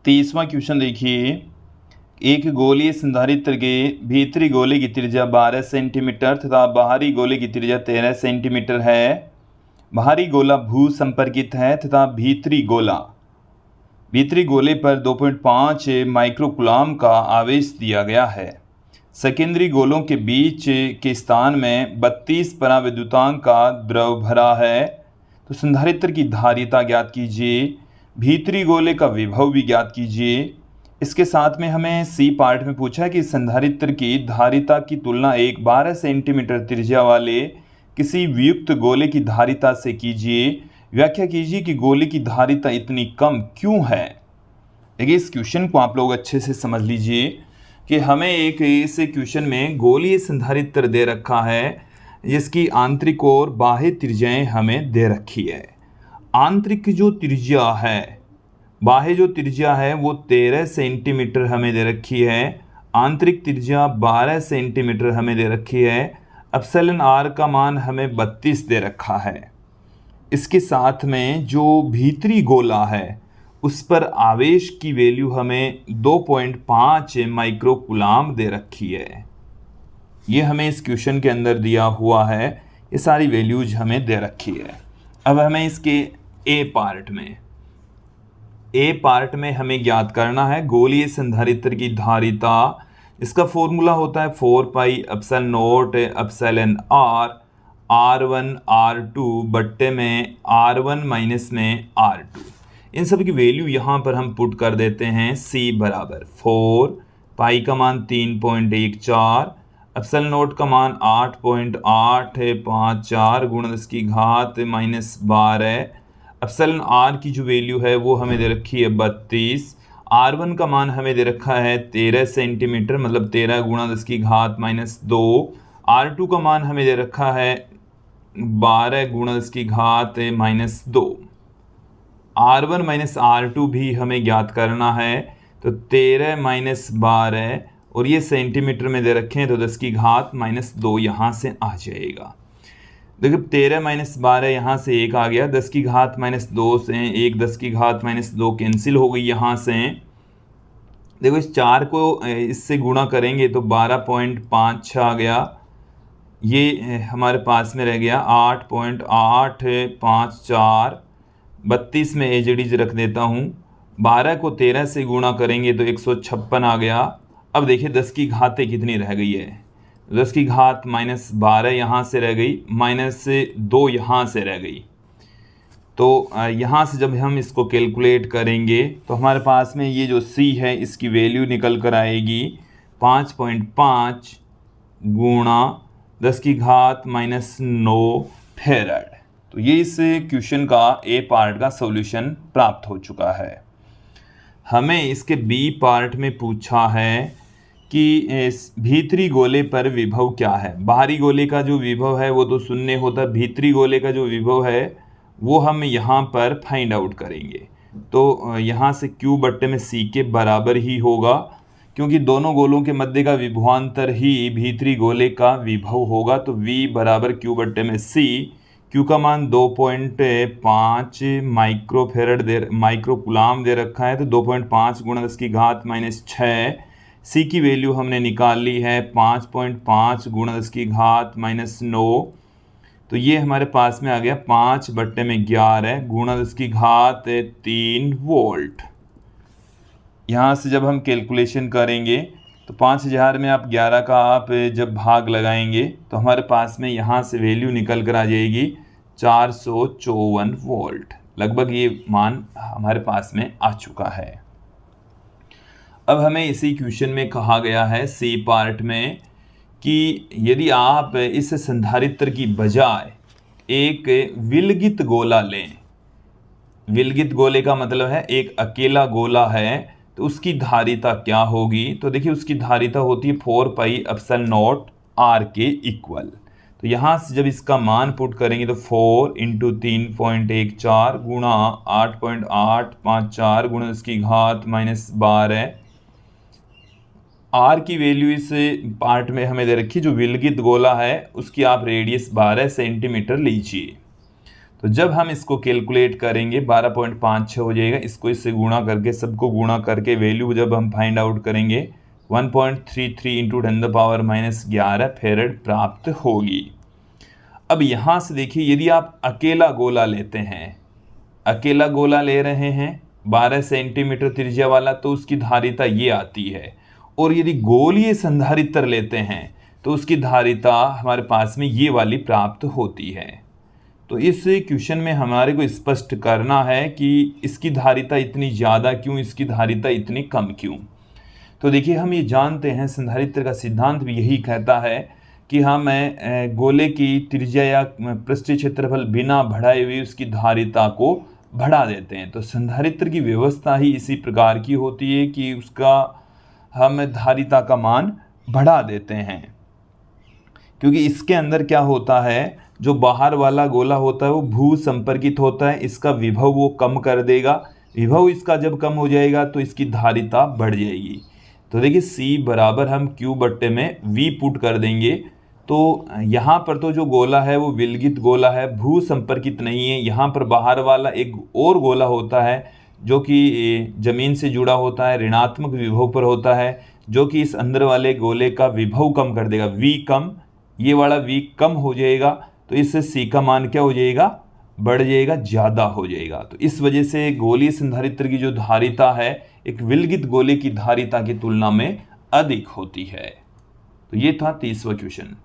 30वां question देखिए। एक गोलीय संधारित्र के भीतरी गोले की त्रिज्या 12 सेंटीमीटर तथा बाहरी गोले की त्रिज्या 13 सेंटीमीटर है। बाहरी गोला भू संपर्कित है तथा भीतरी गोले पर 2.5 माइक्रोकुलाम का आवेश दिया गया है। सेकेंडरी गोलों के बीच के स्थान में 32 पराविद्युतांक का द्रव भरा है। तो संधारित्र की धारिता ज्ञात कीजिए, भीतरी गोले का विभव भी ज्ञात कीजिए। इसके साथ में हमें सी पार्ट में पूछा कि संधारित्र की धारिता की तुलना एक 12 सेंटीमीटर त्रिज्या वाले किसी वियुक्त गोले की धारिता से कीजिए। व्याख्या कीजिए कि गोले की धारिता इतनी कम क्यों है। देखिए, इस क्वेश्चन को आप लोग अच्छे से समझ लीजिए कि हमें एक इस क्वेश्चन में गोलीय संधारित्र दे रखा है जिसकी आंतरिक और बाह्य त्रिज्याएं हमें दे रखी है। आंतरिक जो त्रिज्या है, बाह्य जो त्रिज्या है वो 13 सेंटीमीटर हमें दे रखी है। आंतरिक त्रिज्या 12 सेंटीमीटर हमें दे रखी है। एप्सिलॉन आर का मान हमें 32 दे रखा है। इसके साथ में जो भीतरी गोला है उस पर आवेश की वैल्यू हमें 2.5 माइक्रोकुलाम दे रखी है। ये हमें इस क्वेश्चन के अंदर दिया हुआ है, ये सारी वैल्यूज हमें दे रखी है। अब हमें इसके ए पार्ट में हमें ज्ञात करना है गोलीय संधारित्र की धारिता। इसका फॉर्मूला होता है 4 pi epsilon nought epsilon R R1 R2 बट्टे में R1 माइनस में R2। इन सब की वैल्यू यहाँ पर हम पुट कर देते हैं। C बराबर 4, पाई का मान 3.14, एप्सिलॉन नॉट का मान 8.854 गुणा 10 की घात माइनस 12। एप्सिलॉन R की जो वैल्यू है वो हमें दे रखी है 32। R1 का मान हमें दे रखा है 13 सेंटीमीटर, मतलब 13 गुणा 10 की घात माइनस 2। R2 का मान हमें दे रखा है 12 गुणा 10 की घात माइनस 2। R1 माइनस R2 भी हमें ज्ञात करना है, तो 13 माइनस 12 और ये सेंटीमीटर में दे रखे हैं तो 10 की घात माइनस 2 यहाँ से आ जाएगा। देखो 13 माइनस 12 यहाँ से 1 आ गया, 10 की घात माइनस 2 से 1 10 की घात माइनस 2 कैंसिल हो गई यहाँ से। देखो इस 4 को इससे गुणा करेंगे तो 12.5 आ गया, ये हमारे पास में रह गया 8.854। 32 में एजडीज रख देता हूँ। 12 को 13 से गुणा करेंगे तो 156 आ गया। अब देखिए 10 की घातें कितनी रह गई है, 10 की घात माइनस 12 यहाँ से रह गई, माइनस 2 यहाँ से रह गई। तो यहाँ से जब हम इसको कैलकुलेट करेंगे तो हमारे पास में ये जो C है इसकी वैल्यू निकल कर आएगी 5.5 गुणा 10 की घात माइनस 9 फेरड। तो ये इस क्वेश्चन का ए पार्ट का सॉल्यूशन प्राप्त हो चुका है। हमें इसके बी पार्ट में पूछा है कि इस भीतरी गोले पर विभव क्या है। बाहरी गोले का जो विभव है वो तो शून्य होता है, भीतरी गोले का जो विभव है वो हम यहाँ पर फाइंड आउट करेंगे। तो यहाँ से Q बट्टे में C के बराबर ही होगा, क्योंकि दोनों गोलों के मध्य का विभवांतर ही भीतरी गोले का विभव होगा। तो V बराबर Q बट्टे में C। Q का मान 2.5 माइक्रोकुलाम दे रखा है, तो 2.5 गुणा 10 की घात माइनस 6। C की वैल्यू हमने निकाल ली है 5.5 गुणा 10 की घात माइनस 9। तो ये हमारे पास में आ गया 5 बट्टे में 11 गुणा 10 की घात 3 वोल्ट। यहाँ से जब हम कैलकुलेशन करेंगे तो 5000 में आप 11 का आप जब भाग लगाएंगे तो हमारे पास में यहाँ से वैल्यू निकल कर आ जाएगी 454 वोल्ट। लगभग ये मान हमारे पास में आ चुका है। अब हमें इसी क्वेश्चन में कहा गया है सी पार्ट में कि यदि आप इस संधारित्र की बजाय एक विलगित गोला लें, विलगित गोले का मतलब है एक अकेला गोला है, तो उसकी धारिता क्या होगी। तो देखिए उसकी धारिता होती है 4 पाई एप्सिलॉन नॉट आर के इक्वल। तो यहाँ से जब इसका मान पुट करेंगे तो 4 इंटू 3.14 गुणा 8.854 गुणा इसकी घात माइनस 12। आर की वैल्यू इस पार्ट में हमें दे रखी, जो विलगित गोला है उसकी आप रेडियस 12 सेंटीमीटर लीजिए। तो जब हम इसको कैलकुलेट करेंगे 12.56 हो जाएगा। इसको इससे गुणा करके, सबको गुणा करके वैल्यू जब हम फाइंड आउट करेंगे 1.33 इंटू 10⁻11 फेरेड प्राप्त होगी। अब यहाँ से देखिए, यदि आप अकेला गोला लेते हैं, अकेला गोला ले रहे हैं 12 सेंटीमीटर त्रिज्या वाला, तो उसकी धारिता ये आती है। और यदि गोलीय संधारित्र लेते हैं तो उसकी धारिता हमारे पास में ये वाली प्राप्त होती है। तो इस क्वेश्चन में हमारे को स्पष्ट करना है कि इसकी धारिता इतनी ज़्यादा क्यों, इसकी धारिता इतनी कम क्यों। तो देखिए, हम ये जानते हैं संधारित्र का सिद्धांत भी यही कहता है कि हम गोले की त्रिज्या या पृष्ठीय क्षेत्रफल बिना बढ़ाए हुए उसकी धारिता को बढ़ा देते हैं। तो संधारित्र की व्यवस्था ही इसी प्रकार की होती है कि उसका हम धारिता का मान बढ़ा देते हैं, क्योंकि इसके अंदर क्या होता है, जो बाहर वाला गोला होता है वो भू संपर्कित होता है, इसका विभव वो कम कर देगा। विभव इसका जब कम हो जाएगा तो इसकी धारिता बढ़ जाएगी। तो देखिए C बराबर हम Q बट्टे में V पुट कर देंगे। तो यहाँ पर तो जो गोला है वो विलगित गोला है, भू संपर्कित नहीं है। यहाँ पर बाहर वाला एक और गोला होता है जो कि जमीन से जुड़ा होता है, ऋणात्मक विभव पर होता है, जो कि इस अंदर वाले गोले का विभव कम कर देगा। V कम, ये वाला V कम हो जाएगा, तो इससे C का मान क्या हो जाएगा, बढ़ जाएगा, ज़्यादा हो जाएगा। तो इस वजह से गोलीय संधारित्र की जो धारिता है एक विलगित गोले की धारिता की तुलना में अधिक होती है। तो ये था 30वां क्वेश्चन।